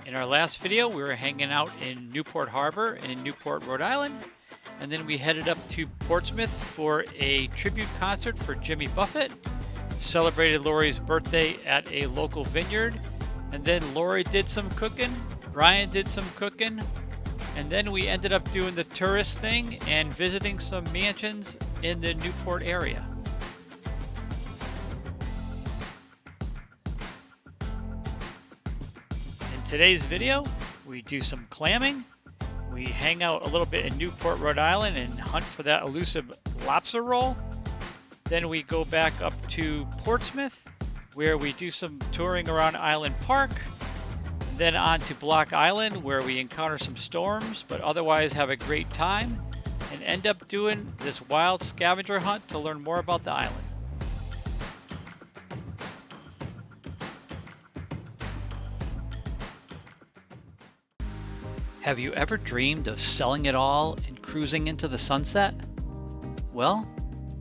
In our last video, we were hanging out in Newport Harbor in Newport, Rhode Island, and then we headed up to Portsmouth for a tribute concert for Jimmy Buffett, celebrated Lori's birthday at a local vineyard, and then Lori did some cooking, Brian did some cooking, and then we ended up doing the tourist thing and visiting some mansions in the Newport area. In today's video, we do some clamming, we hang out a little bit in Newport, Rhode Island and hunt for that elusive lobster roll. Then we go back up to Portsmouth where we do some touring around Island Park. Then on to Block Island where we encounter some storms but otherwise have a great time and end up doing this wild scavenger hunt to learn more about the island. Have you ever dreamed of selling it all and cruising into the sunset? Well,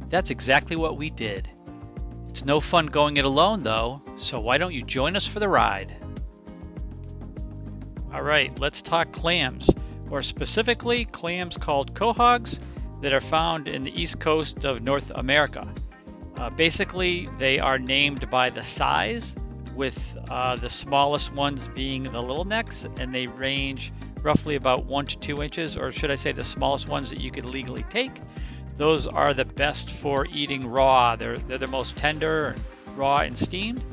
that's exactly what we did. It's no fun going it alone though, so why don't you join us for the ride? Alright, let's talk clams, or specifically clams called quahogs that are found in the east coast of North America. Basically, they are named by the size, with the smallest ones being the little necks, and they range roughly about 1 to 2 inches, or should I say the smallest ones that you could legally take. Those are the best for eating raw. They're the most tender and raw and steamed,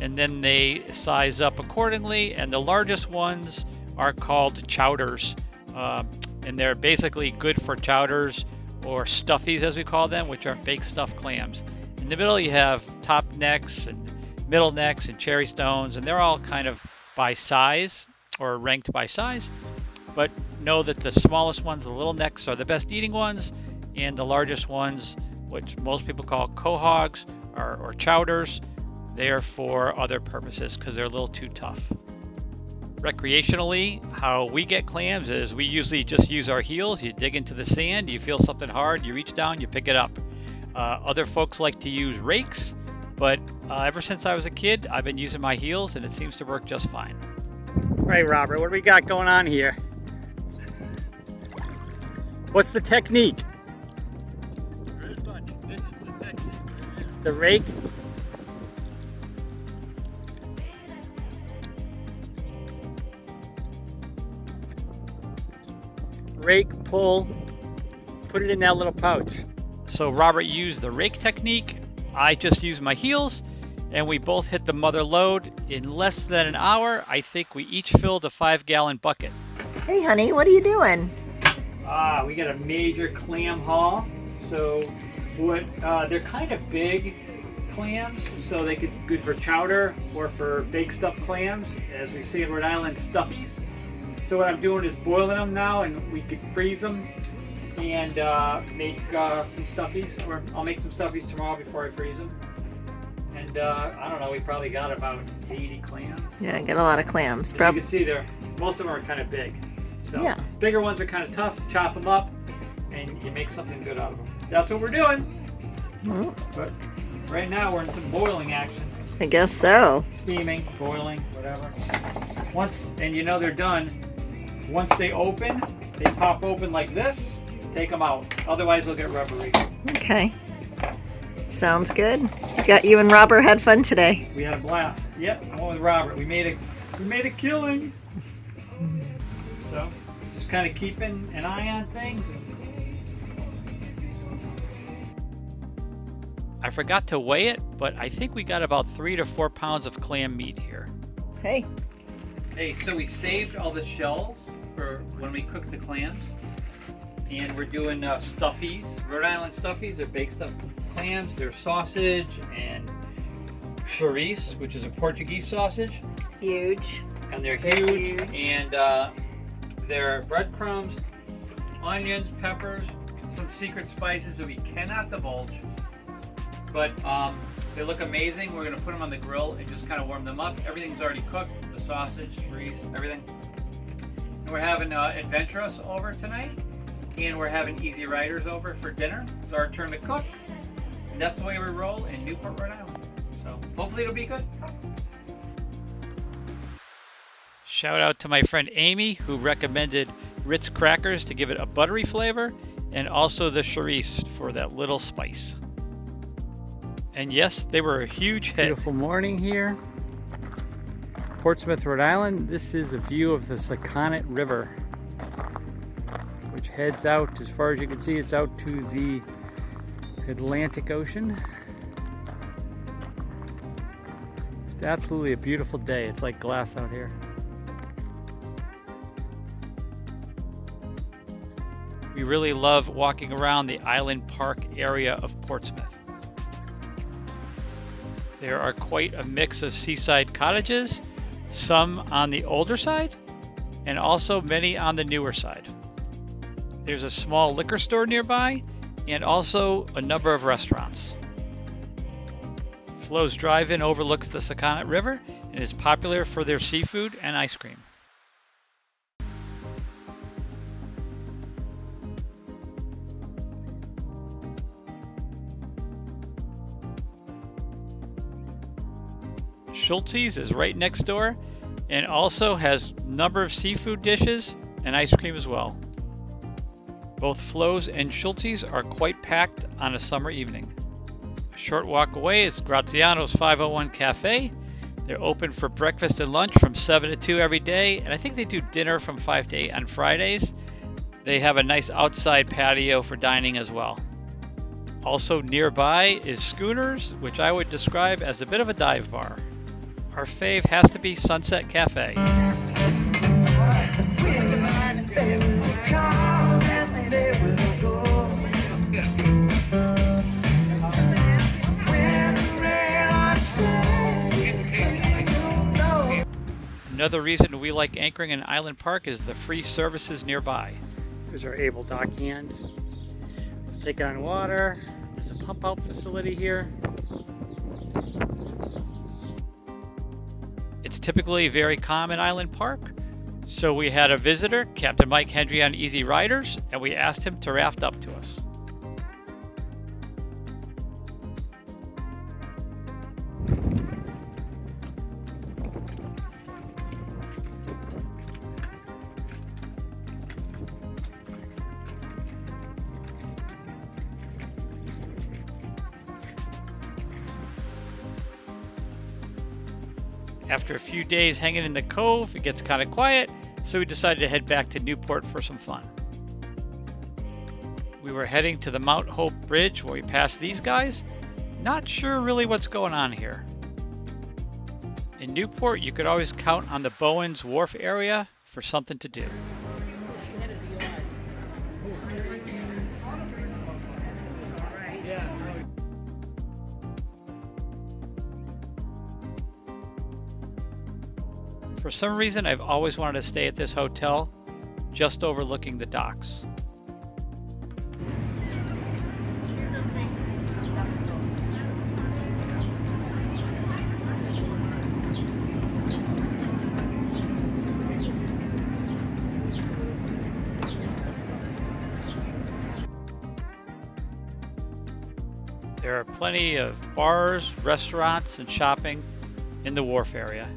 and then they size up accordingly, and the largest ones are called chowders, and they're basically good for chowders or stuffies as we call them, which are baked stuffed clams. In the middle you have top necks and middle necks and cherry stones, and they're all kind of by size or ranked by size, but know that the smallest ones, the little necks, are the best eating ones, and the largest ones, which most people call quahogs or chowders, they're for other purposes because they're a little too tough. Recreationally, how we get clams is we usually just use our heels. You dig into the sand, you feel something hard, you reach down, you pick it up. Other folks like to use rakes, but ever since I was a kid, I've been using my heels and it seems to work just fine. All right, Robert, what do we got going on here? What's the technique? This is the technique. The rake? Rake, pull, put it in that little pouch. So Robert used the rake technique, I just used my heels, and we both hit the mother lode. In less than an hour, I think we each filled a 5-gallon bucket. Hey honey, what are you doing? We got a major clam haul. So they're kind of big clams, so they could be good for chowder or for baked stuffed clams, as we say in Rhode Island, stuffies. So what I'm doing is boiling them now, and we could freeze them and make some stuffies, or I'll make some stuffies tomorrow before I freeze them. And I don't know, we probably got about 80 clams. Yeah, I got a lot of clams. You can see most of them are kind of big. So yeah. Bigger ones are kind of tough, chop them up, and you make something good out of them. That's what we're doing. Well, But right now we're in some boiling action. I guess so. Steaming, boiling, whatever. And you know they're done, once they open, they pop open like this, take them out. Otherwise they'll get rubbery. Okay. Sounds good. You and Robert had fun today. We had a blast. Yep, I went with Robert. We made a killing. So, just kind of keeping an eye on things. I forgot to weigh it, but I think we got about 3 to 4 pounds of clam meat here. Hey. Hey, so we saved all the shells for when we cook the clams, and we're doing stuffies, Rhode Island stuffies. They're baked stuffed clams. They're sausage and chorizo, which is a Portuguese sausage. Huge. And they're Huge. And they're breadcrumbs, onions, peppers, some secret spices that we cannot divulge. But they look amazing. We're going to put them on the grill and just kind of warm them up. Everything's already cooked, the sausage, chorizo, everything. And we're having adventurous over tonight, and we're having easy riders over for dinner. It's our turn to cook, and that's the way we roll in Newport, Rhode Island. So hopefully it'll be good. Shout out to my friend Amy, who recommended Ritz crackers to give it a buttery flavor, and also the charisse for that little spice. And yes, they were a huge hit. Beautiful morning here, Portsmouth, Rhode Island. This is a view of the Sakonnet River, which heads out, as far as you can see, it's out to the Atlantic Ocean. It's absolutely a beautiful day. It's like glass out here. We really love walking around the Island Park area of Portsmouth. There are quite a mix of seaside cottages, some on the older side, and also many on the newer side. There's a small liquor store nearby, and also a number of restaurants. Flo's Drive-In overlooks the Sakonnet River and is popular for their seafood and ice cream. Schultz's is right next door and also has a number of seafood dishes and ice cream as well. Both Flo's and Schultz's are quite packed on a summer evening. A short walk away is Graziano's 501 Cafe. They're open for breakfast and lunch from 7 to 2 every day, and I think they do dinner from 5 to 8 on Fridays. They have a nice outside patio for dining as well. Also nearby is Schooners, which I would describe as a bit of a dive bar. Our fave has to be Sunset Cafe. Another reason we like anchoring in Island Park is the free services nearby. There's our able dock hand. Take it on water. There's a pump out facility here. It's typically very calm in Island Park, so we had a visitor, Captain Mike Hendry on Easy Riders, and we asked him to raft up to us. After a few days hanging in the cove, it gets kind of quiet, so we decided to head back to Newport for some fun. We were heading to the Mount Hope Bridge where we passed these guys. Not sure really what's going on here. In Newport, you could always count on the Bowen's Wharf area for something to do. For some reason, I've always wanted to stay at this hotel, just overlooking the docks. There are plenty of bars, restaurants, and shopping in the wharf area.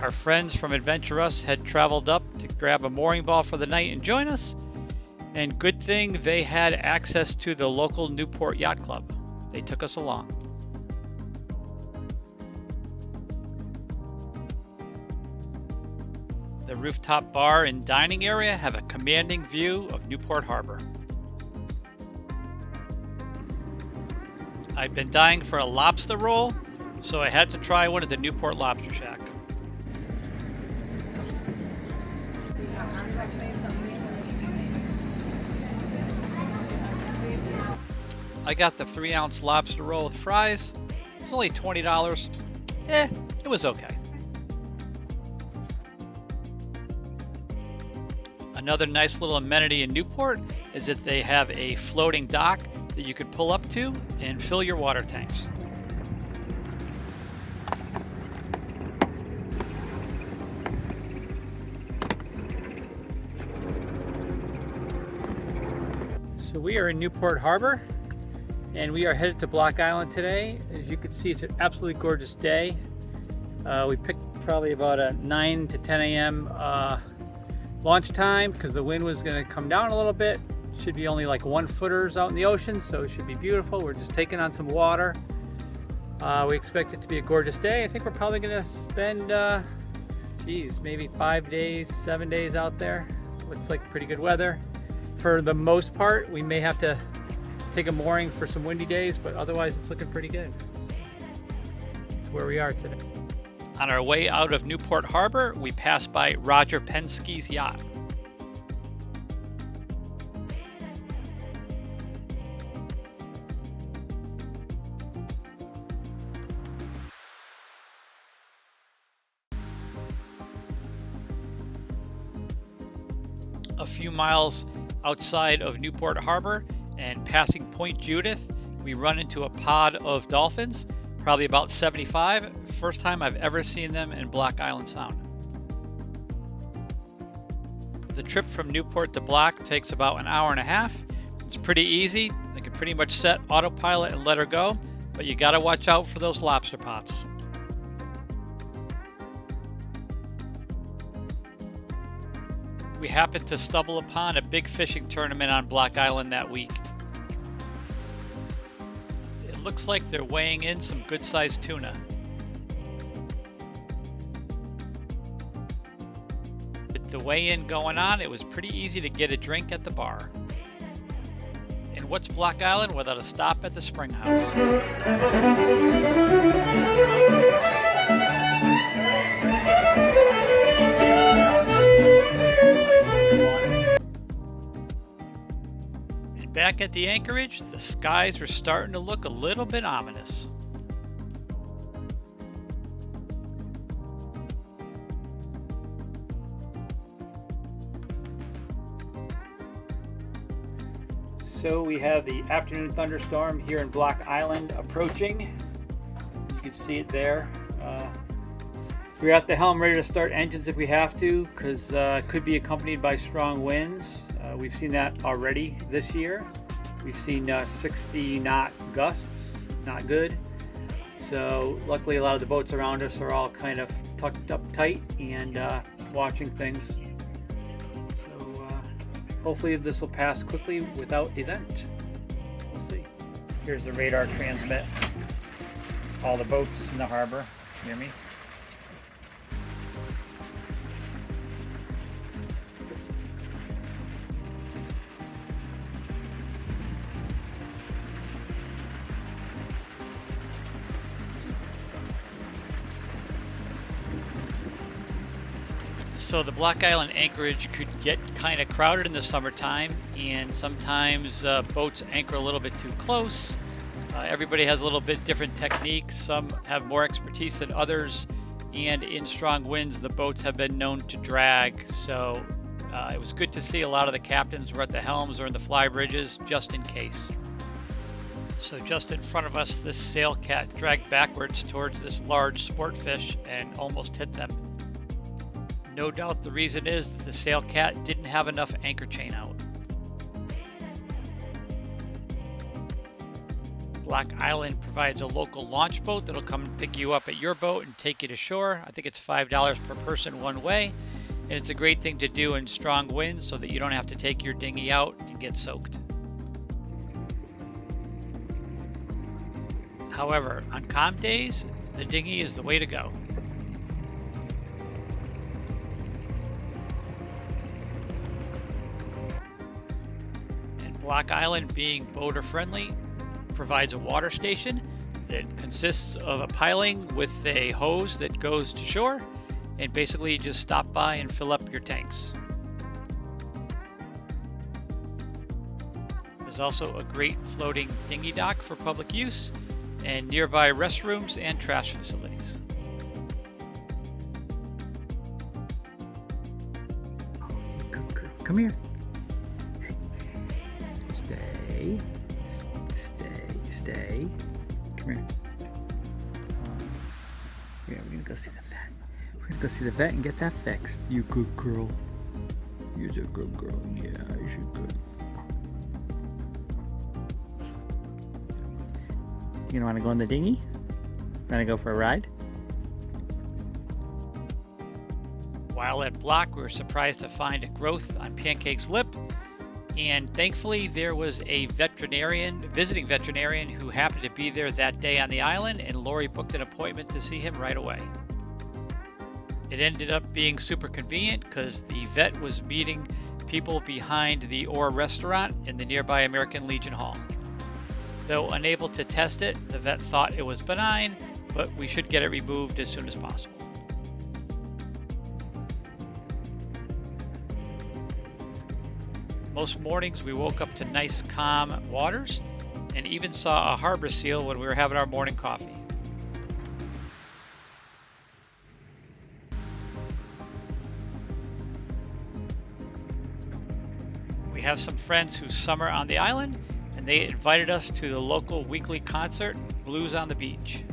Our friends from Adventure Us had traveled up to grab a mooring ball for the night and join us, and good thing they had access to the local Newport Yacht Club. They took us along. The rooftop bar and dining area have a commanding view of Newport Harbor. I've been dying for a lobster roll, so I had to try one at the Newport Lobster Shack. I got the 3-ounce lobster roll with fries. It was only $20. It was okay. Another nice little amenity in Newport is that they have a floating dock that you could pull up to and fill your water tanks. So we are in Newport Harbor and we are headed to Block Island today. As you can see, it's an absolutely gorgeous day. We picked probably about a 9 to 10 a.m. Launch time because the wind was going to come down a little bit. Should be only like 1 footers out in the ocean, so it should be beautiful. We're just taking on some water. We expect it to be a gorgeous day. I think we're probably going to spend, maybe 5 days, 7 days out there. Looks like pretty good weather. For the most part, we may have to take a mooring for some windy days, but otherwise it's looking pretty good. That's where we are today. On our way out of Newport Harbor, we passed by Roger Penske's yacht. A few miles outside of Newport Harbor and passing Point Judith, we run into a pod of dolphins, probably about 75. First time I've ever seen them in Block Island Sound. The trip from Newport to Block takes about an hour and a half. It's pretty easy. I can pretty much set autopilot and let her go, but you gotta watch out for those lobster pots. We happened to stumble upon a big fishing tournament on Block Island that week. It looks like they're weighing in some good-sized tuna. With the weigh-in going on, it was pretty easy to get a drink at the bar. And what's Block Island without a stop at the Spring House? Back at the Anchorage, the skies were starting to look a little bit ominous. So we have the afternoon thunderstorm here in Block Island approaching. You can see it there. We're at the helm ready to start engines if we have to, because it could be accompanied by strong winds. We've seen that already this year. We've seen 60 knot gusts, not good. So luckily a lot of the boats around us are all kind of tucked up tight and watching things. So hopefully this will pass quickly without event. We'll see. Here's the radar transmit. All the boats in the harbor, hear me? So the Block Island Anchorage could get kind of crowded in the summertime, and sometimes boats anchor a little bit too close. Everybody has a little bit different technique. Some have more expertise than others, and in strong winds the boats have been known to drag. So it was good to see a lot of the captains were at the helms or in the fly bridges just in case. So just in front of us, this sail cat dragged backwards towards this large sport fish and almost hit them. No doubt the reason is that the sail cat didn't have enough anchor chain out. Block Island provides a local launch boat that'll come and pick you up at your boat and take you to shore. I think it's $5 per person one way, and it's a great thing to do in strong winds so that you don't have to take your dinghy out and get soaked. However, on calm days, the dinghy is the way to go. Block Island, being boater friendly, provides a water station that consists of a piling with a hose that goes to shore, and basically you just stop by and fill up your tanks. There's also a great floating dinghy dock for public use and nearby restrooms and trash facilities. Come here. Stay. Come here. Yeah, we're gonna go see the vet. We're gonna go see the vet and get that fixed. You good girl. You're a good girl. Yeah, you're good. You want to go in the dinghy? Want to go for a ride? While at Block, we were surprised to find a growth on Pancake's lip, and thankfully there was a visiting veterinarian who happened to be there that day on the island, and Lori booked an appointment to see him right away. It ended up being super convenient because the vet was meeting people behind the Ore restaurant in the nearby American Legion Hall. Though unable to test it, the vet thought it was benign, but we should get it removed as soon as possible. Most mornings we woke up to nice calm waters and even saw a harbor seal when we were having our morning coffee. We have some friends who summer on the island, and they invited us to the local weekly concert, Blues on the Beach.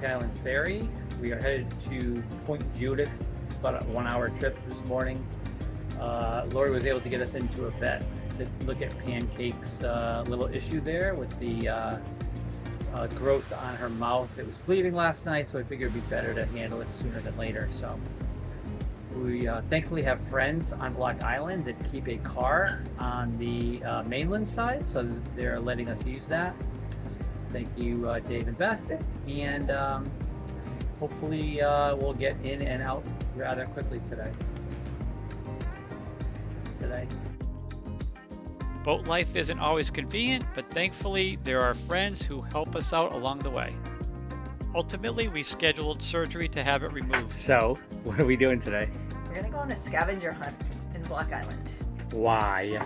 Island Ferry. We are headed to Point Judith. It's about a 1 hour trip this morning. Lori was able to get us into a vet to look at Pancake's little issue there with the growth on her mouth. It was bleeding last night, so I figured it'd be better to handle it sooner than later. So we thankfully have friends on Block Island that keep a car on the mainland side, so they're letting us use that. Thank you, Dave and Beth, and hopefully we'll get in and out rather quickly today. Boat life isn't always convenient, but thankfully there are friends who help us out along the way. Ultimately, we scheduled surgery to have it removed. So, what are we doing today? We're gonna go on a scavenger hunt in Block Island. Why?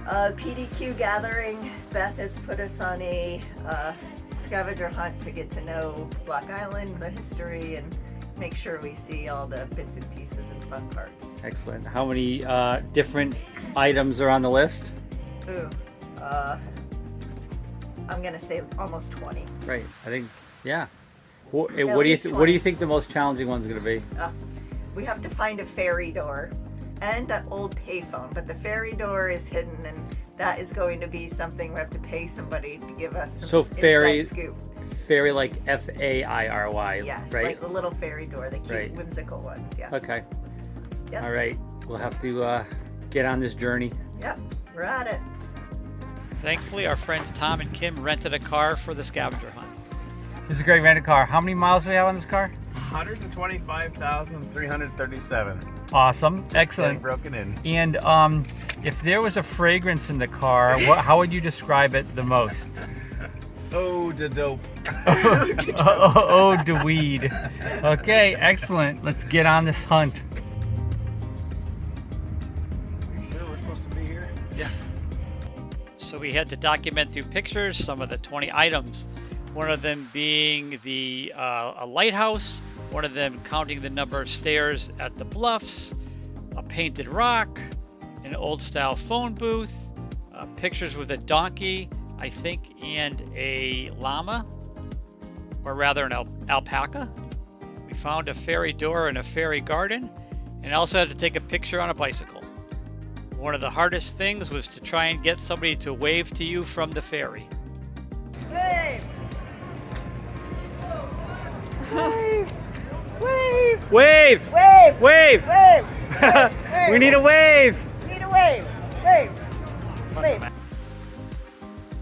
PDQ gathering. Beth has put us on a scavenger hunt to get to know Block Island, the history, and make sure we see all the bits and pieces and fun parts. Excellent. How many different items are on the list? Ooh, I'm gonna say almost 20. Right. I think, yeah. What do you think the most challenging one's gonna be? We have to find a ferry door and an old payphone, but the ferry door is hidden, and that is going to be something we have to pay somebody to give us some inside scoop. Ferry like F-A-I-R-Y, yes, right? Like the little ferry door, the cute whimsical ones, yeah. Okay. Yep. All right, we'll have to get on this journey. Yep, we're at it. Thankfully, our friends Tom and Kim rented a car for the scavenger hunt. This is a great rented car. How many miles do we have on this car? 125,337. Awesome. Just excellent. Broken in. And if there was a fragrance in the car, how would you describe it the most? Oh, the dope. Oh, the weed. Okay, excellent. Let's get on this hunt. You sure we're supposed to be here? Yeah. So we had to document through pictures some of the 20 items. One of them being a lighthouse, one of them counting the number of stairs at the bluffs, a painted rock, an old style phone booth, pictures with a donkey, I think, and a llama, or rather an alpaca. We found a ferry door in a ferry garden, and also had to take a picture on a bicycle. One of the hardest things was to try and get somebody to wave to you from the ferry. Wave! Wave! Wave! Wave! Wave! Wave! Wave! We need a wave! Need a wave! Wave! Wave!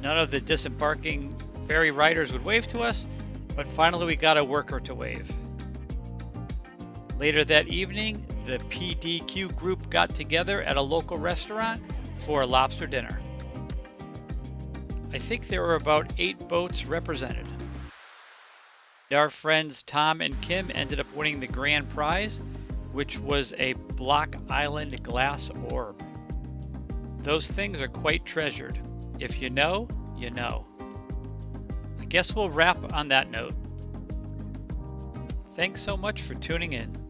None of the disembarking ferry riders would wave to us, but finally we got a worker to wave. Later that evening, the PDQ group got together at a local restaurant for a lobster dinner. I think there were about 8 boats represented. Our friends Tom and Kim ended up winning the grand prize, which was a Block Island glass orb. Those things are quite treasured. If you know, you know. I guess we'll wrap on that note. Thanks so much for tuning in.